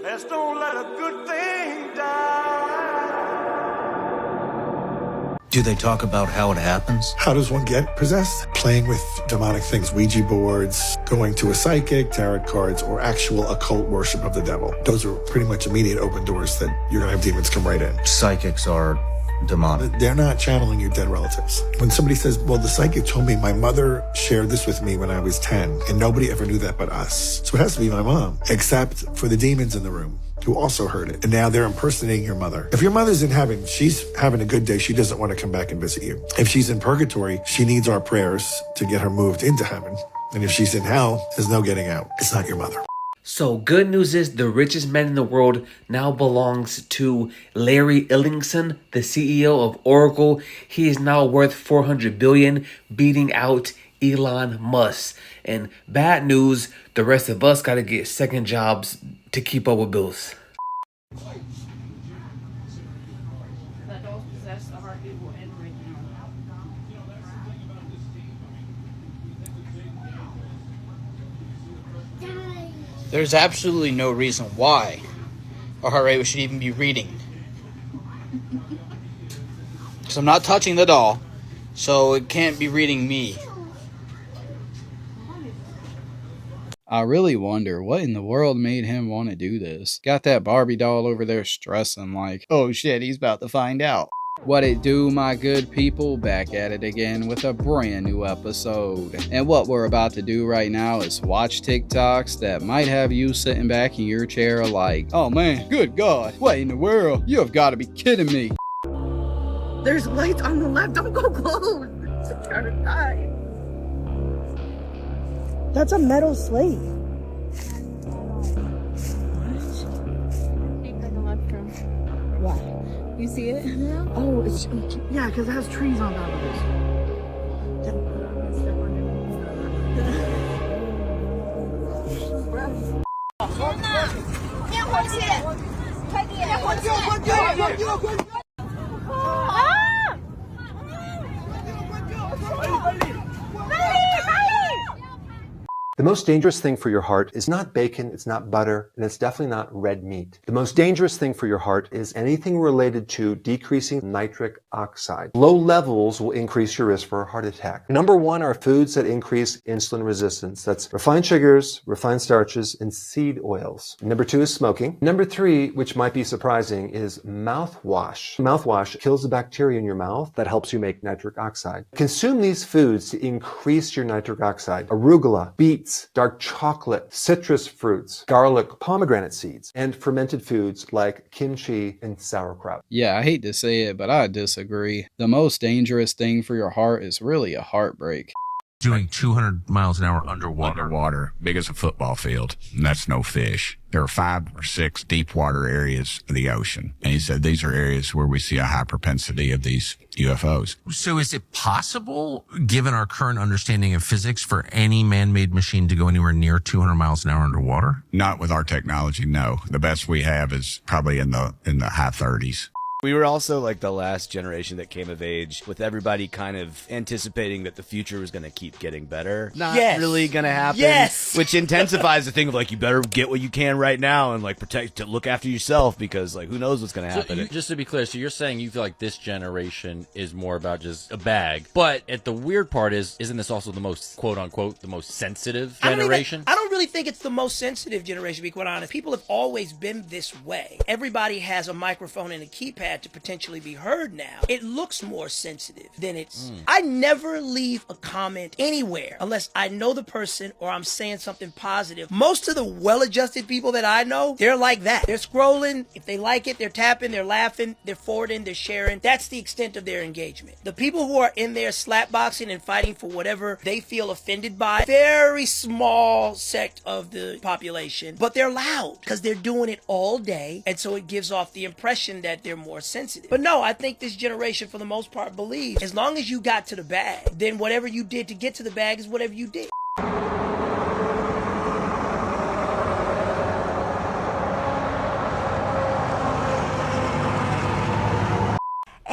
Let's don't let a good thing die. Do they talk about how it happens? How does one get possessed? Playing with demonic things, Ouija boards, going to a psychic, tarot cards, or actual occult worship of the devil. Those are pretty much immediate open doors that you're going to have demons come right in. Psychics are demonic. They're not channeling your dead relatives. When somebody says, well, the psychic told me my mother shared this with me when I was 10, and nobody ever knew that but us. So it has to be my mom, except for the demons in the room who also heard it. And now they're impersonating your mother. If your mother's in heaven, she's having a good day. She doesn't want to come back and visit you. If she's in purgatory, she needs our prayers to get her moved into heaven. And if she's in hell, there's no getting out. It's not your mother. So good news is the richest man in the world now belongs to Larry Ellingson, the CEO of Oracle. He is now worth $400 billion, beating out Elon Musk. And bad news, the rest of us got to get second jobs to keep up with bills. There's absolutely no reason why a heart rate should even be reading. Because I'm not touching the doll, so it can't be reading me. I really wonder what in the world made him want to do this. Got that Barbie doll over there stressing like, oh shit, he's about to find out. What it do, my good people? Back at it again with a brand new episode. And what we're about to do right now is watch TikToks that might have you sitting back in your chair like, oh man, good God, what in the world? You have got to be kidding me. There's lights on the left. Don't go close. I'm trying to die. That's a metal slate. What? You see it? Oh, it's, yeah, because it has trees on top of this. The most dangerous thing for your heart is not bacon, it's not butter, and it's definitely not red meat. The most dangerous thing for your heart is anything related to decreasing nitric oxide. Low levels will increase your risk for a heart attack. Number one are foods that increase insulin resistance. That's refined sugars, refined starches, and seed oils. Number two is smoking. Number three, which might be surprising, is mouthwash. Mouthwash kills the bacteria in your mouth that helps you make nitric oxide. Consume these foods to increase your nitric oxide. Arugula, beets, dark chocolate, citrus fruits, garlic, pomegranate seeds, and fermented foods like kimchi and sauerkraut. Yeah, I hate to say it, but I disagree. The most dangerous thing for your heart is really a heartbreak. Doing 200 miles an hour underwater, big as a football field, and that's no fish. There are 5 or 6 deep water areas of the ocean. And he said these are areas where we see a high propensity of these UFOs. So is it possible, given our current understanding of physics, for any man-made machine to go anywhere near 200 miles an hour underwater? Not with our technology, no. The best we have is probably in the high 30s. We were also like the last generation that came of age with everybody kind of anticipating that the future was going to keep getting better. Not really going to happen. Yes. Which intensifies the thing of like, you better get what you can right now and like protect, to look after yourself because like, who knows what's going to happen. So just to be clear, so you're saying you feel like this generation is more about just a bag. But the weird part is, isn't this also the most, quote unquote, the most sensitive generation? I don't really think it's the most sensitive generation, to be quite honest. People have always been this way. Everybody has a microphone and a keypad to potentially be heard now. It looks more sensitive than it's... I never leave a comment anywhere unless I know the person or I'm saying something positive. Most of the well-adjusted people that I know, they're like that. They're scrolling. If they like it, they're tapping, they're laughing, they're forwarding, they're sharing. That's the extent of their engagement. The people who are in there slapboxing and fighting for whatever they feel offended by, very small sect of the population, but they're loud because they're doing it all day, and so it gives off the impression that they're more sensitive. But no, I think this generation for the most part believes as long as you got to the bag, then whatever you did to get to the bag is whatever you did.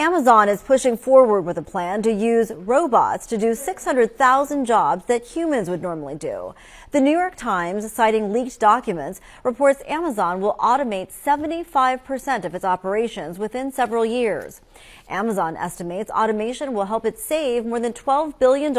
Amazon is pushing forward with a plan to use robots to do 600,000 jobs that humans would normally do. The New York Times, citing leaked documents, reports Amazon will automate 75% of its operations within several years. Amazon estimates automation will help it save more than $12 billion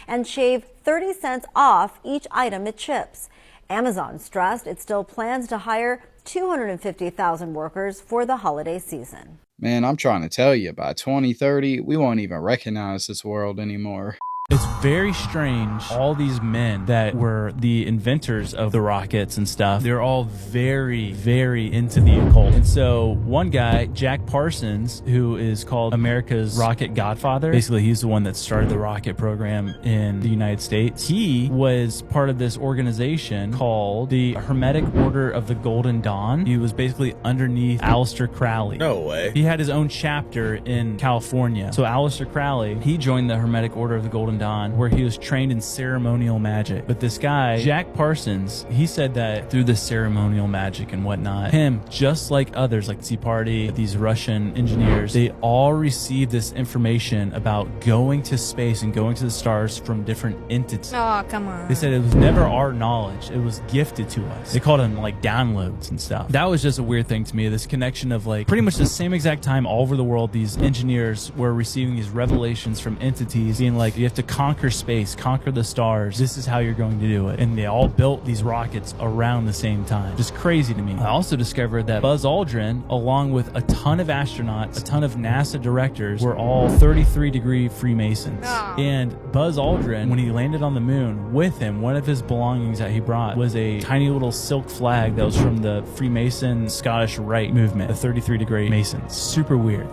and shave 30 cents off each item it ships. Amazon stressed it still plans to hire 250,000 workers for the holiday season. Man, I'm trying to tell you, by 2030, we won't even recognize this world anymore. It's very strange. All these men that were the inventors of the rockets and stuff, they're all very, very into the occult. And so one guy, Jack Parsons, who is called America's rocket godfather, basically he's the one that started the rocket program in the United States. He was part of this organization called the Hermetic Order of the Golden Dawn. He was basically underneath Aleister Crowley. No way. He had his own chapter in California. So Aleister Crowley, he joined the Hermetic Order of the Golden Dawn, where he was trained in ceremonial magic. But this guy, Jack Parsons, he said that through the ceremonial magic and whatnot, him, just like others, like Tea Party, these Russian engineers, they all received this information about going to space and going to the stars from different entities. Oh, come on. They said it was never our knowledge. It was gifted to us. They called them like downloads and stuff. That was just a weird thing to me, this connection of like pretty much the same exact time all over the world, these engineers were receiving these revelations from entities being like, you have to conquer space, conquer the stars. This is how you're going to do it. And they all built these rockets around the same time. Just crazy to me. I also discovered that Buzz Aldrin, along with a ton of astronauts, a ton of NASA directors, were all 33-degree Freemasons. And Buzz Aldrin, when he landed on the moon, with him, one of his belongings that he brought was a tiny little silk flag that was from the Freemason Scottish Rite movement, the 33-degree Masons. Super weird.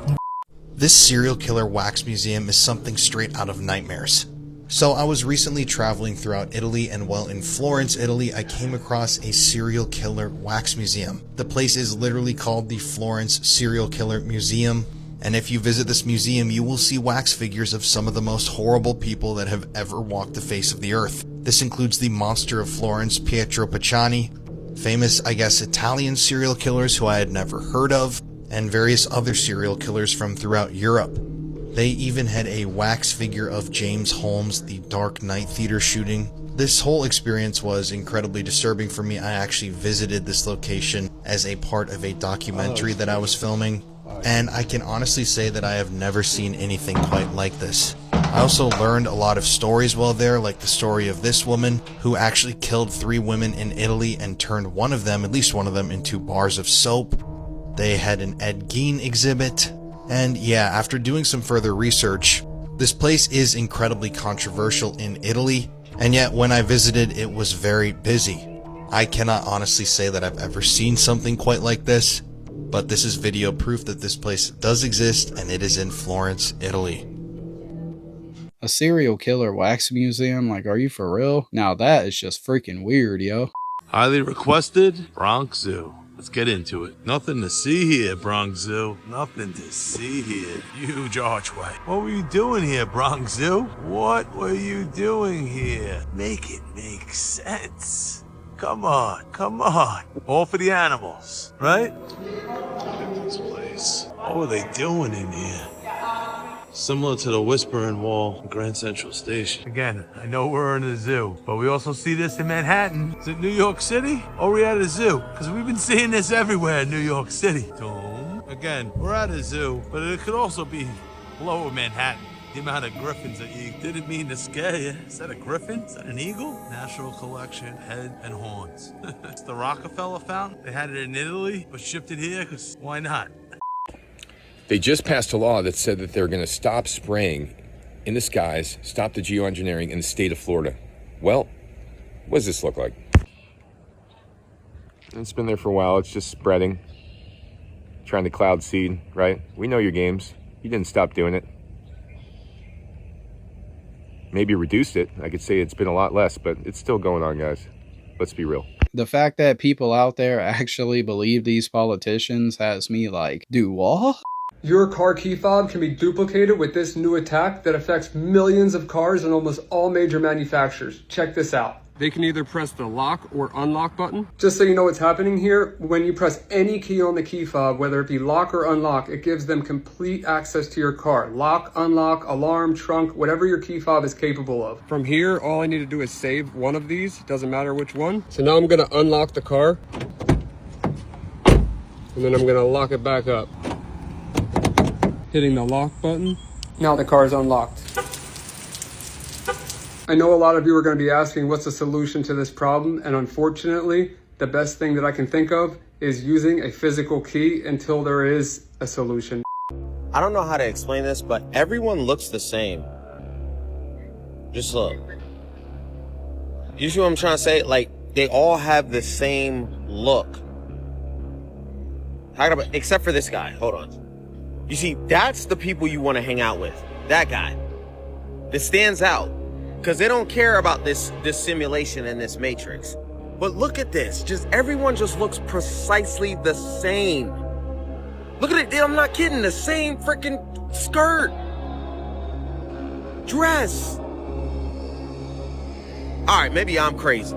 This serial killer wax museum is something straight out of nightmares. So I was recently traveling throughout Italy, and while in Florence, Italy, I came across a serial killer wax museum. The place is literally called the Florence Serial Killer Museum, and if you visit this museum, you will see wax figures of some of the most horrible people that have ever walked the face of the earth. This includes the monster of Florence, Pietro Pacciani, famous, I guess, Italian serial killers who I had never heard of, and various other serial killers from throughout Europe. They even had a wax figure of James Holmes, the Dark Knight theater shooting. This whole experience was incredibly disturbing for me. I actually visited this location as a part of a documentary that I was filming, and I can honestly say that I have never seen anything quite like this. I also learned a lot of stories while there, like the story of this woman who actually killed 3 women in Italy and turned one of them, at least one of them, into bars of soap. They had an Ed Gein exhibit. And yeah, after doing some further research, this place is incredibly controversial in Italy, and yet when I visited, it was very busy. I cannot honestly say that I've ever seen something quite like this, but this is video proof that this place does exist, and it is in Florence, Italy. A serial killer wax museum? Like, are you for real? Now that is just freaking weird, yo. Highly requested, Bronx Zoo. Let's get into it. Nothing to see here, Bronx Zoo. Nothing to see here. Huge archway. What were you doing here, Bronx Zoo? What were you doing here? Make it make sense. Come on, come on. All for the animals, right? Look at this place. What were they doing in here? Similar to the Whispering Wall in Grand Central Station. Again, I know we're in a zoo, but we also see this in Manhattan. Is it New York City? Or are we at a zoo? Because we've been seeing this everywhere in New York City. Again, we're at a zoo, but it could also be lower Manhattan. The amount of griffins that you didn't mean to scare you. Is that a griffin? Is that an eagle? National Collection, head and horns. It's the Rockefeller fountain. They had it in Italy, but shipped it here because why not? They just passed a law that said that they're going to stop spraying in the skies, stop the geoengineering in the state of Florida. Well, what does this look like? It's been there for a while. It's just spreading. Trying to cloud seed, right? We know your games. You didn't stop doing it. Maybe reduced it. I could say it's been a lot less, but it's still going on, guys. Let's be real. The fact that people out there actually believe these politicians has me like, do what? Your car key fob can be duplicated with this new attack that affects millions of cars and almost all major manufacturers. Check this out. they can either press the lock or unlock button. Just so you know what's happening here, when you press any key on the key fob, whether it be lock or unlock, it gives them complete access to your car. Lock, unlock, alarm, trunk, whatever your key fob is capable of. From here, all I need to do is save one of these, doesn't matter which one. So now I'm gonna unlock the car, and then I'm gonna lock it back up. Hitting the lock button. Now the car is unlocked. I know a lot of you are going to be asking what's the solution to this problem, and unfortunately, the best thing that I can think of is using a physical key until there is a solution. I don't know how to explain this, but everyone looks the same. Just look. You see what I'm trying to say? Like, they all have the same look. Except for this guy. Hold on. You see, that's the people you want to hang out with. That guy. That stands out. Because they don't care about this simulation and this matrix. But look at this. Just everyone just looks precisely the same. Look at it. I'm not kidding. The same freaking skirt. Dress. All right, maybe I'm crazy.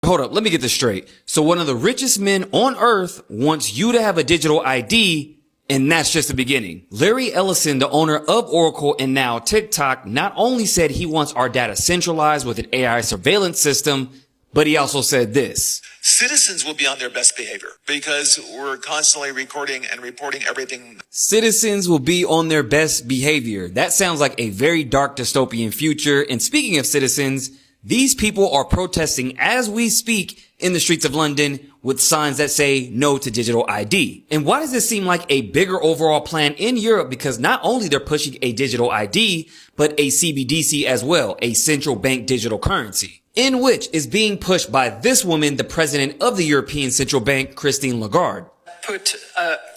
Hold up, let me get this straight. So one of the richest men on earth wants you to have a digital ID, and that's just the beginning. Larry Ellison, the owner of Oracle and now TikTok, not only said he wants our data centralized with an AI surveillance system, but he also said this. Citizens will be on their best behavior because we're constantly recording and reporting everything. Citizens will be on their best behavior. That sounds like a very dark dystopian future. And speaking of citizens, these people are protesting as we speak in the streets of London with signs that say no to digital ID. And why does this seem like a bigger overall plan in Europe? Because not only they're pushing a digital ID, but a CBDC as well, a central bank digital currency, in which is being pushed by this woman, the president of the European Central Bank, Christine Lagarde. Put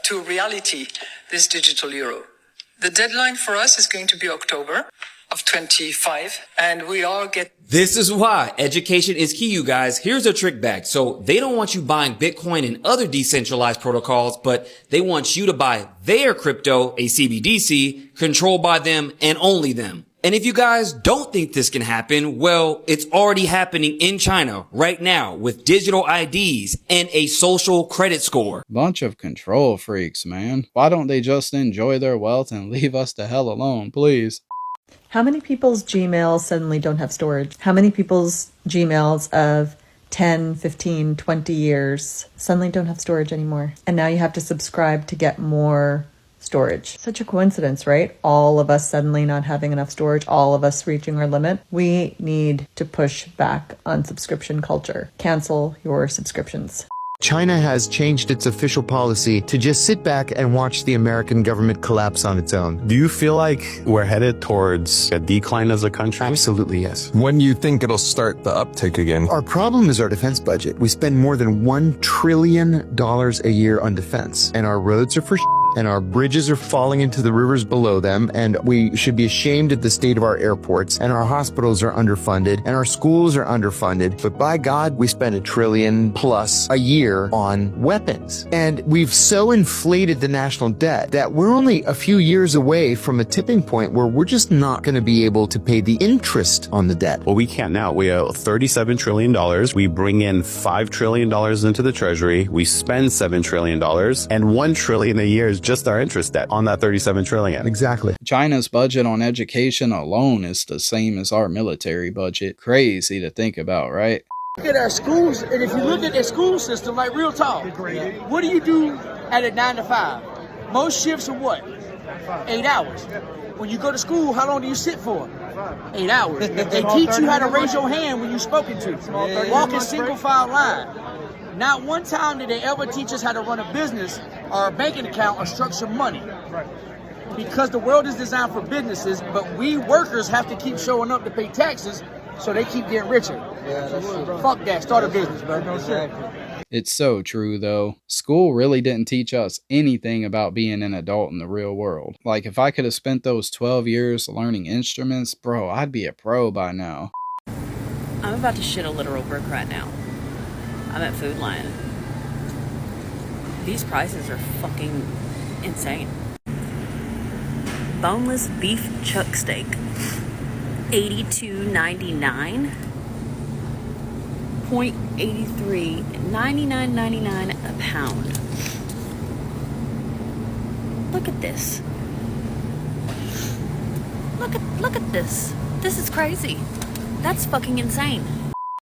to reality this digital euro. The deadline for us is going to be October of 25, and we are This is why education is key, you guys. Here's a trick bag. So they don't want you buying Bitcoin and other decentralized protocols, but they want you to buy their crypto, a CBDC, controlled by them and only them. And if you guys don't think this can happen, well, it's already happening in China right now with digital IDs and a social credit score. Bunch of control freaks, man. Why don't they just enjoy their wealth and leave us the hell alone, please? How many people's Gmails suddenly don't have storage? How many people's Gmails of 10, 15, 20 years suddenly don't have storage anymore? And now you have to subscribe to get more storage. Such a coincidence, right? All of us suddenly not having enough storage, all of us reaching our limit. We need to push back on subscription culture. Cancel your subscriptions. China has changed its official policy to just sit back and watch the American government collapse on its own. Do you feel like we're headed towards a decline as a country? Absolutely, yes. When do you think it'll start the uptick again? Our problem is our defense budget. We spend more than $1 trillion a year on defense, and our roads are for and our bridges are falling into the rivers below them, and we should be ashamed at the state of our airports, and our hospitals are underfunded, and our schools are underfunded. But by God, we spend $1 trillion plus a year on weapons. And we've so inflated the national debt that we're only a few years away from a tipping point where we're just not going to be able to pay the interest on the debt. Well, we can't now. We owe $37 trillion. We bring in $5 trillion into the treasury. We spend $7 trillion, and $1 trillion a year is just our interest debt on that $37 trillion. Exactly. China's budget on education alone is the same as our military budget. Crazy to think about, right? Look at our schools, and if you look at their school system, like real talk, what do you do at a 9 to 5? Most shifts are what? 8 hours. When you go to school, how long do you sit for? 8 hours. They teach you how to raise your hand when you're spoken to. Walk in single file line. Not one time did they ever teach us how to run a business or a banking account or structure money. Because the world is designed for businesses, but we workers have to keep showing up to pay taxes, so they keep getting richer. Fuck that. Start a business, bro. No shit. It's so true, though. School really didn't teach us anything about being an adult in the real world. Like, if I could have spent those 12 years learning instruments, bro, I'd be a pro by now. I'm about to shit a literal brick right now. I'm at Food Lion. These prices are fucking insane. Boneless beef chuck steak, $82.99. $0.83, $99.99 a pound. Look at this. Look at this. This is crazy. That's fucking insane.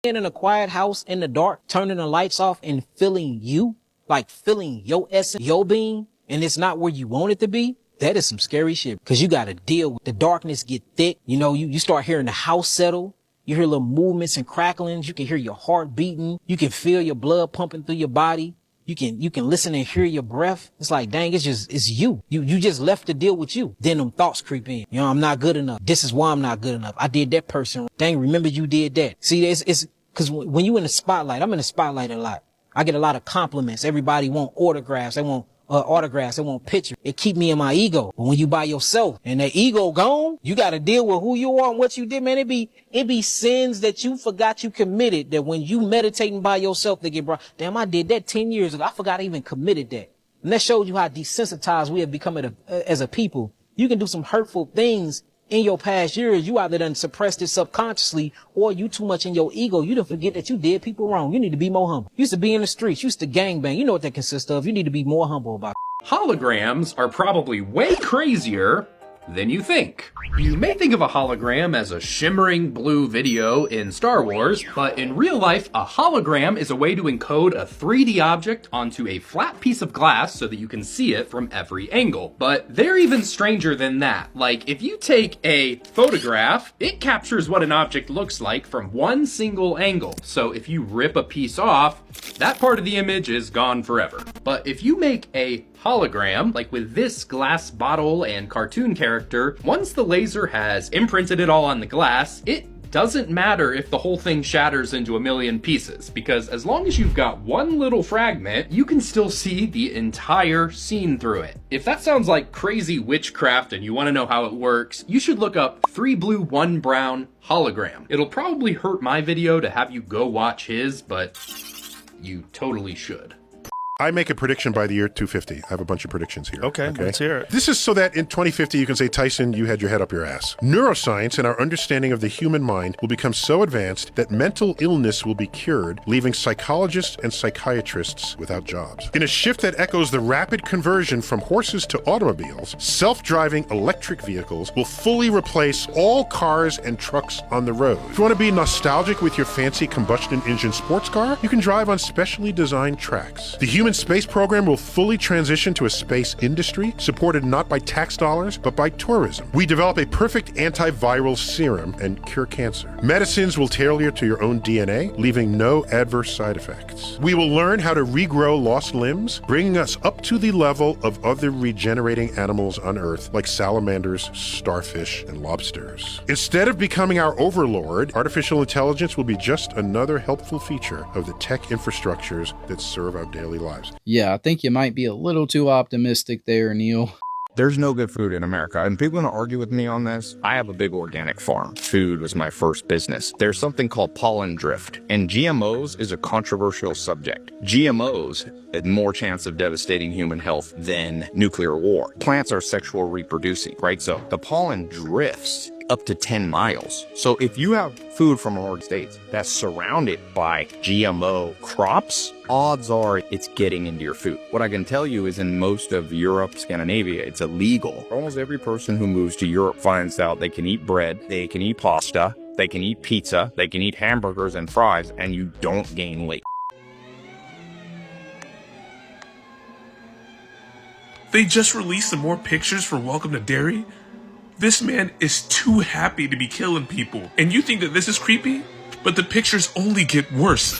In a quiet house in the dark, turning the lights off and feeling you, like feeling your essence, your being, and it's not where you want it to be. That is some scary shit. Cause you gotta deal with the darkness get thick. You know, you start hearing the house settle. You hear little movements and cracklings. You can hear your heart beating. You can feel your blood pumping through your body. You can listen and hear your breath. It's like, dang, it's you. You just left to deal with you. Then them thoughts creep in. You know, I'm not good enough. This is why I'm not good enough. I did that person. Dang, remember you did that. See, it's cause when you in the spotlight, I'm in the spotlight a lot. I get a lot of compliments. Everybody want autographs. They want autographs. They want pictures. It keep me in my ego. But when you by yourself and that ego gone, you got to deal with who you are and what you did, man. It be sins that you forgot you committed that when you meditating by yourself, they get brought. Damn, I did that 10 years ago. I forgot I even committed that. And that shows you how desensitized we have become as a people. You can do some hurtful things in your past years. You either done suppressed it subconsciously or you too much in your ego. You done forget that you did people wrong. You need to be more humble. You used to be in the streets. You used to gangbang. You know what that consists of. You need to be more humble about it. Holograms are probably way crazier than you think. You may think of a hologram as a shimmering blue video in Star Wars, but in real life, a hologram is a way to encode a 3D object onto a flat piece of glass so that you can see it from every angle. But they're even stranger than that. Like, if you take a photograph, it captures what an object looks like from one single angle. So if you rip a piece off, that part of the image is gone forever. But if you make a hologram, like with this glass bottle and cartoon character, once the laser has imprinted it all on the glass, it doesn't matter if the whole thing shatters into a million pieces, because as long as you've got one little fragment, you can still see the entire scene through it. If that sounds like crazy witchcraft and you want to know how it works, you should look up 3 blue 1 brown hologram. It'll probably hurt my video to have you go watch his, but you totally should. I make a prediction by the year 250. I have a bunch of predictions here. Okay, let's hear it. This is so that in 2050 you can say, Tyson, you had your head up your ass. Neuroscience and our understanding of the human mind will become so advanced that mental illness will be cured, leaving psychologists and psychiatrists without jobs. In a shift that echoes the rapid conversion from horses to automobiles, self-driving electric vehicles will fully replace all cars and trucks on the road. If you want to be nostalgic with your fancy combustion engine sports car, you can drive on specially designed tracks. The human space program will fully transition to a space industry, supported not by tax dollars, but by tourism. We develop a perfect antiviral serum and cure cancer. Medicines will tailor to your own DNA, leaving no adverse side effects. We will learn how to regrow lost limbs, bringing us up to the level of other regenerating animals on Earth, like salamanders, starfish, and lobsters. Instead of becoming our overlord, artificial intelligence will be just another helpful feature of the tech infrastructures that serve our daily lives. Yeah, I think you might be a little too optimistic there, Neil. There's no good food in America, and people are going to argue with me on this. I have a big organic farm. Food was my first business. There's something called pollen drift, and GMOs is a controversial subject. GMOs had more chance of devastating human health than nuclear war. Plants are sexual reproducing, right? So the pollen drifts up to 10 miles. So if you have food from our states that's surrounded by GMO crops, odds are it's getting into your food. What I can tell you is in most of Europe, Scandinavia, it's illegal. Almost every person who moves to Europe finds out they can eat bread, they can eat pasta, they can eat pizza, they can eat hamburgers and fries, and you don't gain weight. They just released some more pictures for Welcome to Derry. This man is too happy to be killing people. And you think that this is creepy? But the pictures only get worse.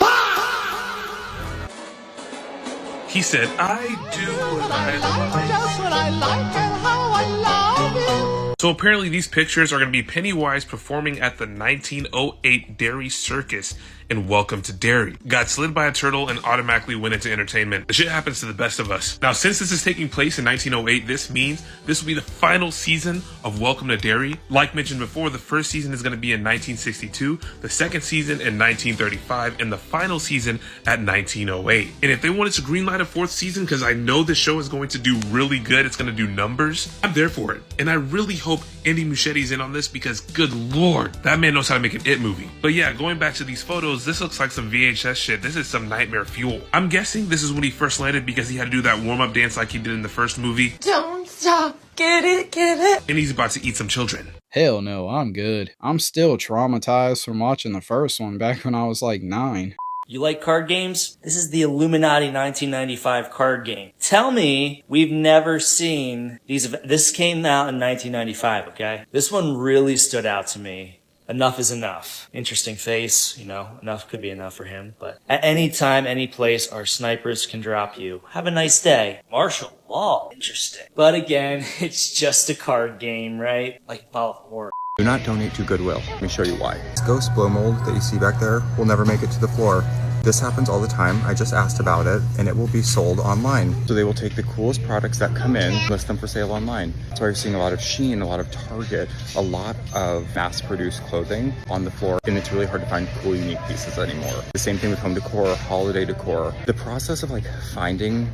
He said, I do what I like. Just what I like and how I love it. So apparently these pictures are going to be Pennywise performing at the 1908 Derry Circus in Welcome to Derry. Got slid by a turtle and automatically went into entertainment. The shit happens to the best of us. Now, since this is taking place in 1908, this means this will be the final season of Welcome to Derry. Like mentioned before, the first season is going to be in 1962, the second season in 1935, and the final season at 1908. And if they wanted to greenlight a fourth season, because I know this show is going to do really good, it's going to do numbers, I'm there for it. And I really hope Andy Muschietti's in on this because, good lord, that man knows how to make an It movie. But yeah, going back to these photos, this looks like some VHS shit. This is some nightmare fuel. I'm guessing this is when he first landed because he had to do that warm-up dance like he did in the first movie. Don't stop, get it. And he's about to eat some children. Hell no, I'm good. I'm still traumatized from watching the first one back when I was like 9. You like card games? This is the Illuminati 1995 card game. Tell me we've never seen these. This came out in 1995, okay? This one really stood out to me. Enough is enough. Interesting face, you know, enough could be enough for him. But at any time, any place, our snipers can drop you. Have a nice day. Martial law. Interesting. But again, it's just a card game, right? Like Ball of War. Do not donate to Goodwill. Let me show you why. This ghost blow mold that you see back there will never make it to the floor. This happens all the time. I just asked about it, and it will be sold online. So they will take the coolest products that come in, list them for sale online. That's why you're seeing a lot of Shein, a lot of Target, a lot of mass-produced clothing on the floor, and it's really hard to find cool, unique pieces anymore. The same thing with home decor, holiday decor. The process of like finding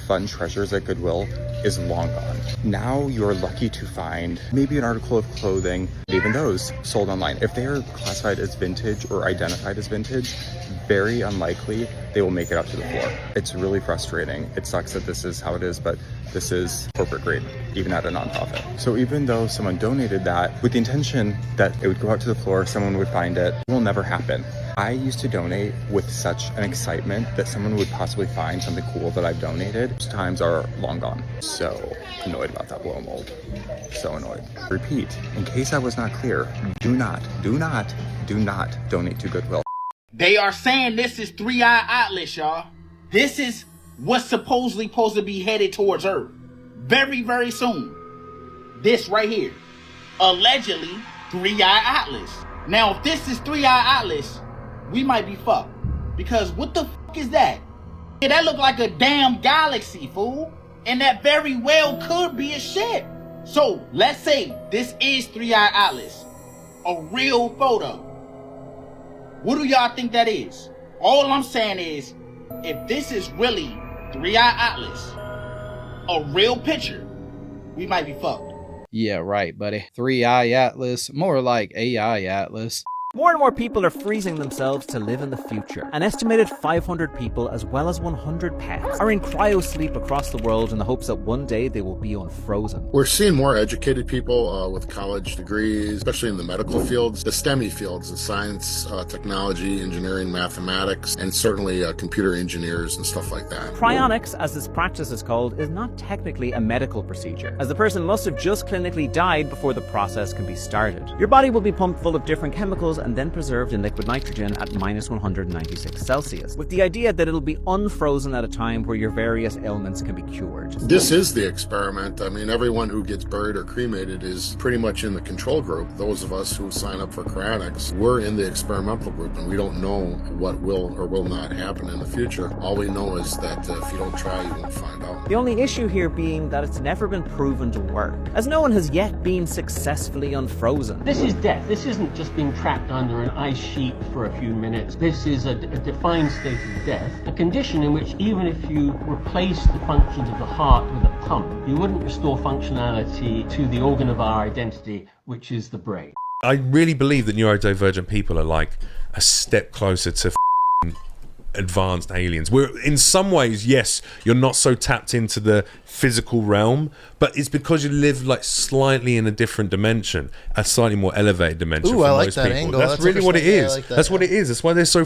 fun treasures at Goodwill is long gone. Now you're lucky to find maybe an article of clothing, even those sold online. If they are classified as vintage or identified as vintage, very unlikely they will make it up to the floor. It's really frustrating. It sucks that this is how it is, but this is corporate grade, even at a nonprofit. So even though someone donated that with the intention that it would go out to the floor, someone would find it, it will never happen. I used to donate with such an excitement that someone would possibly find something cool that I've donated. Those times are long gone. So annoyed about that blow mold. So annoyed. Repeat, in case I was not clear, do not donate to Goodwill. They are saying this is 3-Eye Atlas, y'all. This is what's supposed to be headed towards Earth. Very, very soon. This right here. Allegedly, 3-Eye Atlas. Now, if this is 3-Eye Atlas, we might be fucked. Because what the fuck is that? Yeah, that look like a damn galaxy, fool. And that very well could be a ship. So, let's say this is 3-Eye Atlas. A real photo. What do y'all think that is? All I'm saying is, if this is really 3-Eye Atlas, a real picture, we might be fucked. Yeah, right, buddy. 3-Eye Atlas, more like AI Atlas. More and more people are freezing themselves to live in the future. An estimated 500 people, as well as 100 pets, are in cryosleep across the world in the hopes that one day they will be unfrozen. We're seeing more educated people with college degrees, especially in the medical fields, the STEMmy fields, the science, technology, engineering, mathematics, and certainly computer engineers and stuff like that. Cryonics, as this practice is called, is not technically a medical procedure, as the person must have just clinically died before the process can be started. Your body will be pumped full of different chemicals and then preserved in liquid nitrogen at minus 196 Celsius, with the idea that it'll be unfrozen at a time where your various ailments can be cured. This is the experiment. I mean, everyone who gets buried or cremated is pretty much in the control group. Those of us who sign up for Cryonics, we're in the experimental group, and we don't know what will or will not happen in the future. All we know is that if you don't try, you won't find out. The only issue here being that it's never been proven to work, as no one has yet been successfully unfrozen. This is death. This isn't just being trapped under an ice sheet for a few minutes. This is a defined state of death, a condition in which even if you replace the functions of the heart with a pump, you wouldn't restore functionality to the organ of our identity, which is the brain. I really believe that neurodivergent people are like a step closer to advanced aliens. We're in some ways, yes, you're not so tapped into the physical realm, but it's because you live like slightly in a different dimension, a slightly more elevated dimension. Ooh, for I like most that people. angle. That's really what it is. I like that, that's what it is. That's why they're so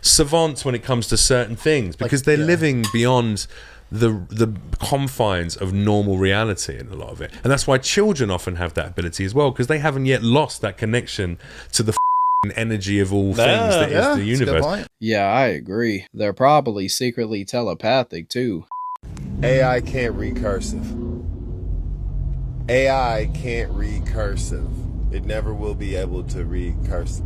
savants when it comes to certain things, because they're living beyond the confines of normal reality in a lot of it. And that's why children often have that ability as well, because they haven't yet lost that connection to the energy of all things that is the universe. Yeah, I agree. They're probably secretly telepathic too. AI can't read cursive. AI can't read cursive. It never will be able to read cursive.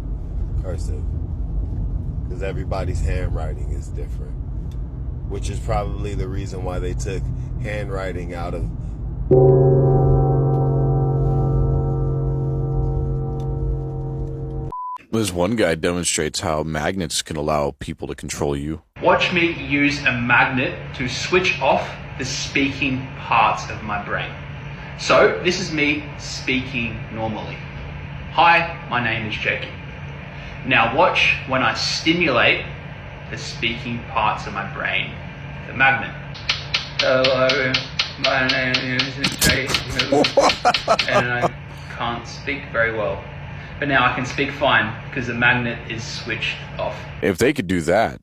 Because everybody's handwriting is different. Which is probably the reason why they took handwriting out of... This one guy demonstrates how magnets can allow people to control you. Watch me use a magnet to switch off the speaking parts of my brain. So this is me speaking normally. Hi, my name is Jake. Now watch when I stimulate the speaking parts of my brain. The magnet. Hello, my name is Jake. And I can't speak very well. But now I can speak fine because the magnet is switched off. If they could do that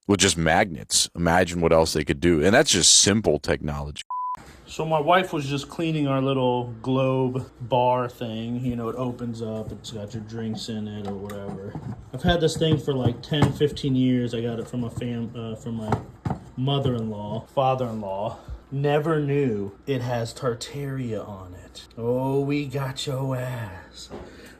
with just magnets, imagine what else they could do. And that's just simple technology. So my wife was just cleaning our little globe bar thing. You know, it opens up, it's got your drinks in it or whatever. I've had this thing for like 10, 15 years. I got it from from my mother-in-law, father-in-law. Never knew it has Tartaria on it. Oh, we got your ass.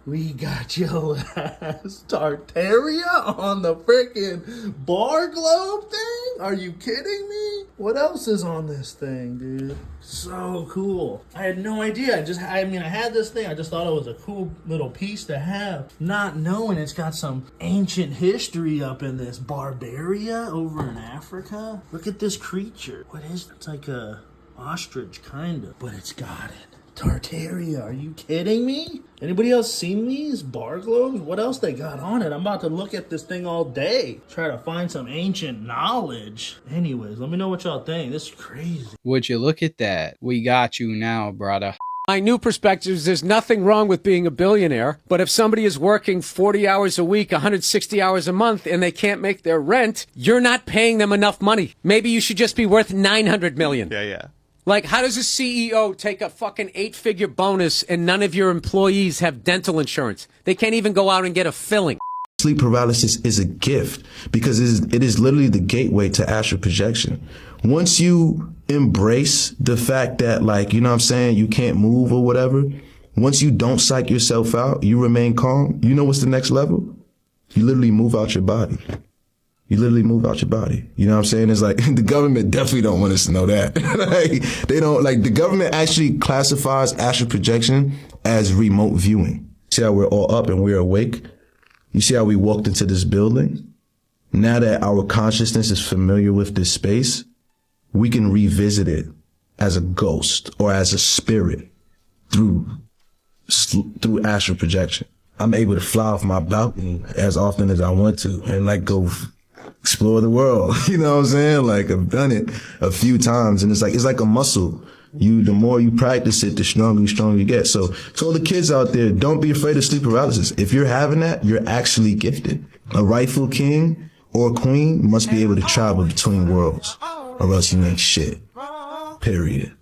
We got your ass. Tartaria on the freaking bar globe thing? Are you kidding me? What else is on this thing, dude? So cool. I had no idea. I had this thing. I just thought it was a cool little piece to have. Not knowing it's got some ancient history up in this Barbaria over in Africa. Look at this creature. What is it? It's like a ostrich, kind of. But it's got it. Tartaria, are you kidding me? Anybody else seen these bar globes? What else they got on it? I'm about to look at this thing all day. Try to find some ancient knowledge. Anyways, let me know what y'all think. This is crazy. Would you look at that? We got you now, brother. My new perspective is there's nothing wrong with being a billionaire, but if somebody is working 40 hours a week, 160 hours a month, and they can't make their rent, you're not paying them enough money. Maybe you should just be worth $900 million. Yeah. Like, how does a CEO take a fucking 8-figure bonus and none of your employees have dental insurance? They can't even go out and get a filling. Sleep paralysis is a gift because it is literally the gateway to astral projection. Once you embrace the fact that, like, you know what I'm saying, you can't move or whatever, once you don't psych yourself out, you remain calm, you know what's the next level? You literally move out your body. You literally move out your body. You know what I'm saying? It's like, the government definitely don't want us to know that. The government actually classifies astral projection as remote viewing. See how we're all up and we're awake? You see how we walked into this building? Now that our consciousness is familiar with this space, we can revisit it as a ghost or as a spirit through astral projection. I'm able to fly off my balcony as often as I want to and go explore the world. You know what I'm saying? Like, I've done it a few times and it's like a muscle. The more you practice it, the stronger you get. So to all the kids out there, don't be afraid of sleep paralysis. If you're having that, you're actually gifted. A rightful king or queen must be able to travel between worlds or else you ain't shit. Period.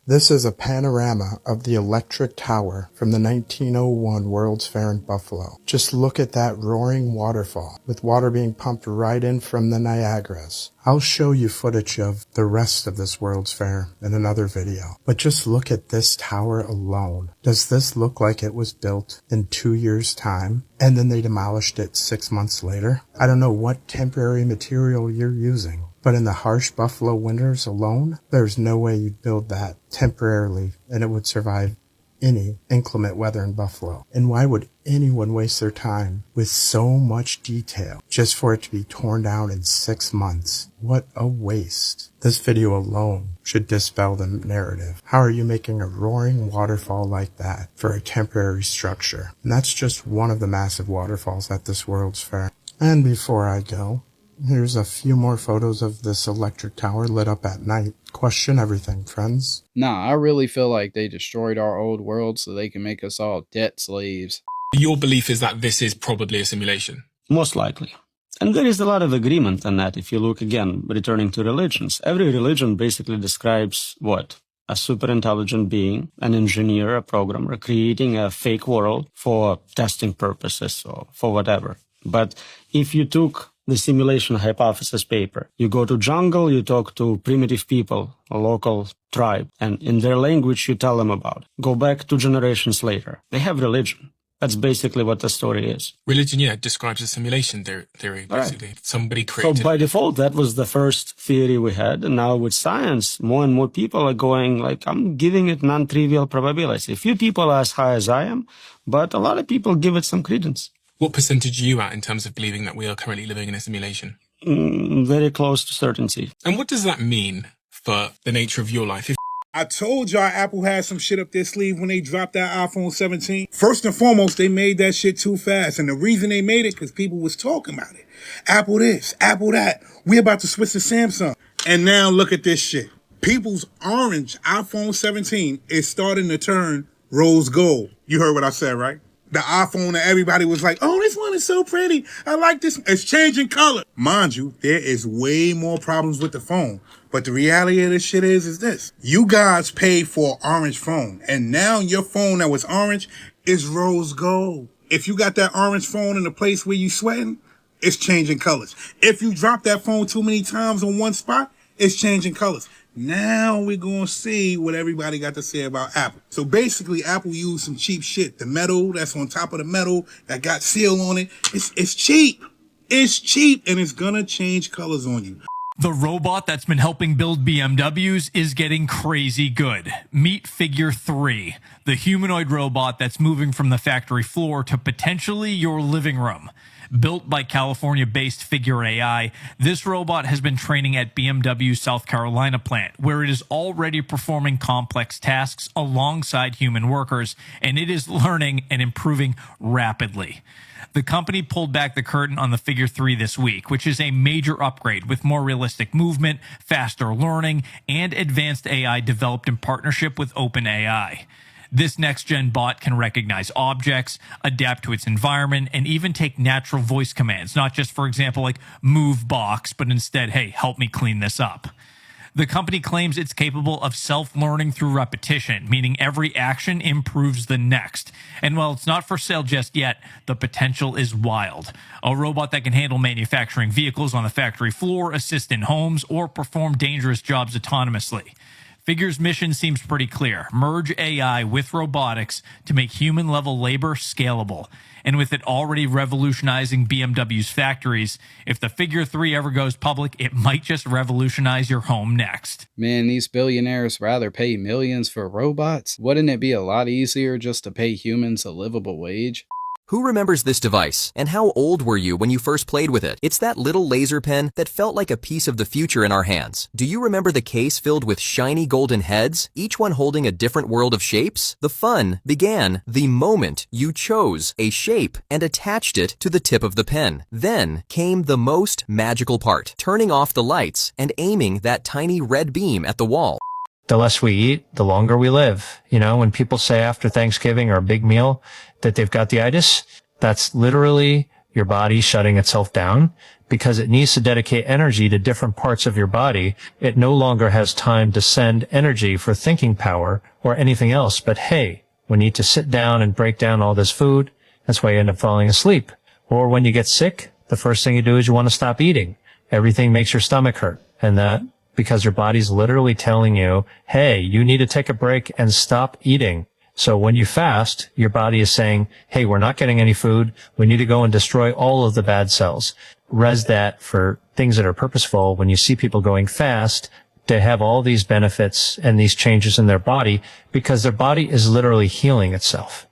This is a panorama of the electric tower from the 1901 World's Fair in Buffalo. Just look at that roaring waterfall, with water being pumped right in from the Niagaras. I'll show you footage of the rest of this World's Fair in another video. But just look at this tower alone. Does this look like it was built in 2 years' time, and then they demolished it 6 months later? I don't know what temporary material you're using, but in the harsh Buffalo winters alone, there's no way you'd build that temporarily and it would survive any inclement weather in Buffalo. And why would anyone waste their time with so much detail just for it to be torn down in 6 months? What a waste. This video alone should dispel the narrative. How are you making a roaring waterfall like that for a temporary structure? And that's just one of the massive waterfalls at this World's Fair. And before I go, here's a few more photos of this electric tower lit up at night. Question everything, friends. Nah, I really feel like they destroyed our old world so they can make us all debt slaves. Your belief is that this is probably a simulation? Most likely. And there is a lot of agreement on that if you look again, returning to religions. Every religion basically describes what? A super intelligent being, an engineer, a programmer, creating a fake world for testing purposes or for whatever. But if you took the simulation hypothesis paper, you go to jungle, you talk to primitive people, a local tribe, and in their language you tell them about. Go back 2 generations later. They have religion. That's basically what the story is. Religion, yeah, describes a simulation theory, basically. Right. Somebody created. So by default, that was the first theory we had. And now with science, more and more people are going like, I'm giving it non-trivial probability. A few people are as high as I am, but a lot of people give it some credence. What percentage are you at in terms of believing that we are currently living in a simulation? Very close to certainty. And what does that mean for the nature of your life? If I told y'all Apple had some shit up their sleeve when they dropped that iPhone 17. First and foremost, they made that shit too fast. And the reason they made it, because people was talking about it. Apple this, Apple that. We about to switch to Samsung. And now look at this shit. People's orange iPhone 17 is starting to turn rose gold. You heard what I said, right? The iPhone that everybody was like, oh, this one is so pretty. I like this. It's changing color. Mind you, there is way more problems with the phone. But the reality of this shit is this. You guys paid for an orange phone. And now your phone that was orange is rose gold. If you got that orange phone in a place where you sweating, it's changing colors. If you drop that phone too many times on one spot, it's changing colors. Now we're going to see what everybody got to say about Apple. So basically, Apple used some cheap shit. The metal that's on top of the metal that got seal on it, it's cheap. It's cheap, and it's going to change colors on you. The robot that's been helping build BMWs is getting crazy good. Meet Figure 3, the humanoid robot that's moving from the factory floor to potentially your living room. Built by California-based Figure AI, this robot has been training at BMW's South Carolina plant, where it is already performing complex tasks alongside human workers, and it is learning and improving rapidly. The company pulled back the curtain on the Figure 3 this week, which is a major upgrade with more realistic movement, faster learning, and advanced AI developed in partnership with OpenAI. This next-gen bot can recognize objects, adapt to its environment, and even take natural voice commands, not just, for example, like move box, but instead, hey, help me clean this up. The company claims it's capable of self-learning through repetition, meaning every action improves the next. And while it's not for sale just yet, the potential is wild. A robot that can handle manufacturing vehicles on the factory floor, assist in homes, or perform dangerous jobs autonomously. Figure's mission seems pretty clear. Merge AI with robotics to make human-level labor scalable. And with it already revolutionizing BMW's factories, if the Figure 3 ever goes public, it might just revolutionize your home next. Man, these billionaires rather pay millions for robots? Wouldn't it be a lot easier just to pay humans a livable wage? Who remembers this device? And how old were you when you first played with it? It's that little laser pen that felt like a piece of the future in our hands. Do you remember the case filled with shiny golden heads, each one holding a different world of shapes? The fun began the moment you chose a shape and attached it to the tip of the pen. Then came the most magical part, turning off the lights and aiming that tiny red beam at the wall. The less we eat, the longer we live. You know, when people say after Thanksgiving or a big meal that they've got the itis, that's literally your body shutting itself down because it needs to dedicate energy to different parts of your body. It no longer has time to send energy for thinking power or anything else. But hey, we need to sit down and break down all this food. That's why you end up falling asleep. Or when you get sick, the first thing you do is you want to stop eating. Everything makes your stomach hurt. And that because your body's literally telling you, hey, you need to take a break and stop eating. So when you fast, your body is saying, hey, we're not getting any food. We need to go and destroy all of the bad cells. Res that for things that are purposeful. When you see people going fast, they have all these benefits and these changes in their body because their body is literally healing itself.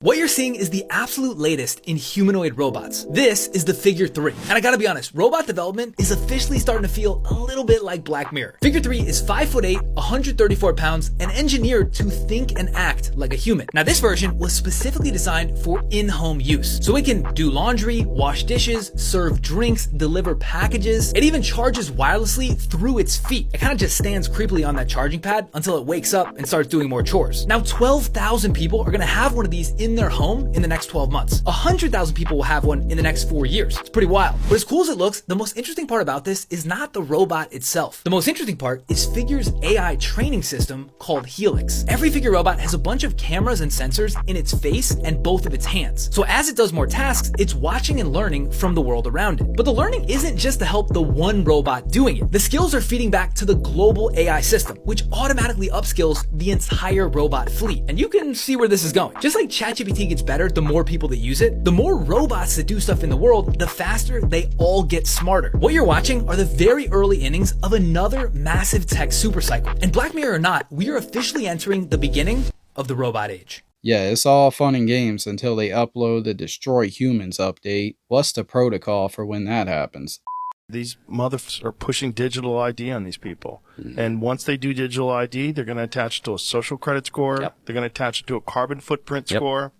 What you're seeing is the absolute latest in humanoid robots. This is the Figure 3. And I gotta be honest, robot development is officially starting to feel a little bit like Black Mirror. Figure 3 is 5'8", 134 pounds, and engineered to think and act like a human. Now this version was specifically designed for in-home use. So it can do laundry, wash dishes, serve drinks, deliver packages. It even charges wirelessly through its feet. It kind of just stands creepily on that charging pad until it wakes up and starts doing more chores. Now 12,000 people are gonna have one of these in their home in the next 12 months. 100,000 people will have one in the next 4 years. It's pretty wild. But as cool as it looks, the most interesting part about this is not the robot itself. The most interesting part is Figure's AI training system called Helix. Every Figure robot has a bunch of cameras and sensors in its face and both of its hands. So as it does more tasks, it's watching and learning from the world around it. But the learning isn't just to help the one robot doing it. The skills are feeding back to the global AI system, which automatically upskills the entire robot fleet. And you can see where this is going. Just like ChatGPT gets better the more people that use it, the more robots that do stuff in the world, the faster they all get smarter. What you're watching are the very early innings of another massive tech supercycle. And Black Mirror or not, we are officially entering the beginning of the robot age. Yeah, it's all fun and games until they upload the Destroy Humans update. What's the protocol for when that happens? These mothers are pushing digital ID on these people. And once they do digital ID, they're going to attach it to a social credit score. They're going to attach it to a carbon footprint score.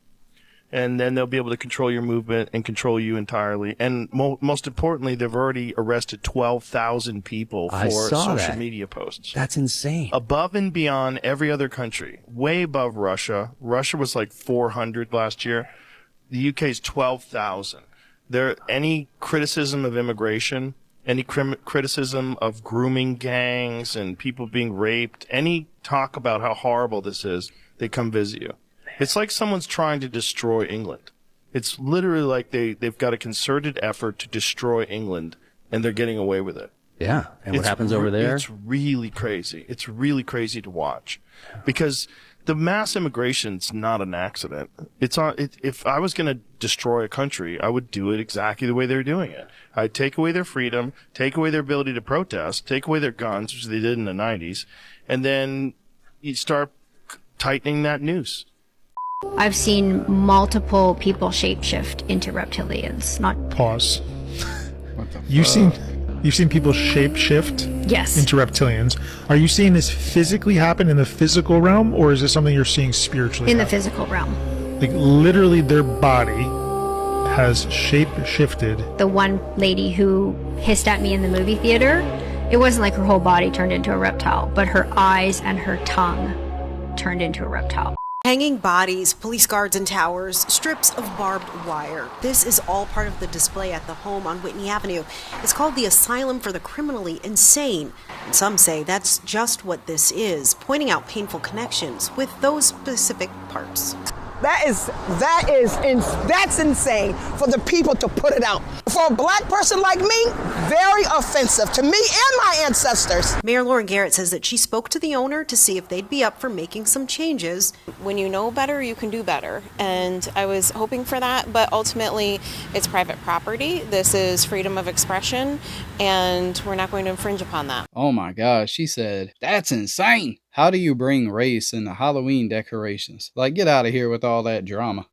And then they'll be able to control your movement and control you entirely. And most importantly, they've already arrested 12,000 people for social media posts. That's insane. Above and beyond every other country. Way above Russia. Russia was like 400 last year. The UK is 12,000. Any criticism of immigration, any criticism of grooming gangs and people being raped, any talk about how horrible this is, they come visit you. It's like someone's trying to destroy England. It's literally like they've got a concerted effort to destroy England, and they're getting away with it. Yeah, and what happens over there? It's really crazy. It's really crazy to watch, because the mass immigration's not an accident. If I was going to destroy a country, I would do it exactly the way they're doing it. I'd take away their freedom, take away their ability to protest, take away their guns, which they did in the 90s, and then you start tightening that noose. I've seen multiple people shapeshift into reptilians. Pause. You've seen people shapeshift Yes. into reptilians. Are you seeing this physically happen in the physical realm, or is this something you're seeing spiritually in the happen? physical realm. Like literally their body has shape-shifted. The one lady who hissed at me in the movie theater, it wasn't like her whole body turned into a reptile, but her eyes and her tongue turned into a reptile. Hanging bodies, police guards in towers, strips of barbed wire. This is all part of the display at the home on Whitney Avenue. It's called the Asylum for the Criminally Insane. And some say that's just what this is, pointing out painful connections with those specific parts. That's insane for the people to put it out. For a black person like me, very offensive to me and my ancestors. Mayor Lauren Garrett says that she spoke to the owner to see if they'd be up for making some changes. When you know better, you can do better. And I was hoping for that, but ultimately it's private property. This is freedom of expression, and we're not going to infringe upon that. Oh my gosh, she said, that's insane. How do you bring race into Halloween decorations? Like, get out of here with all that drama.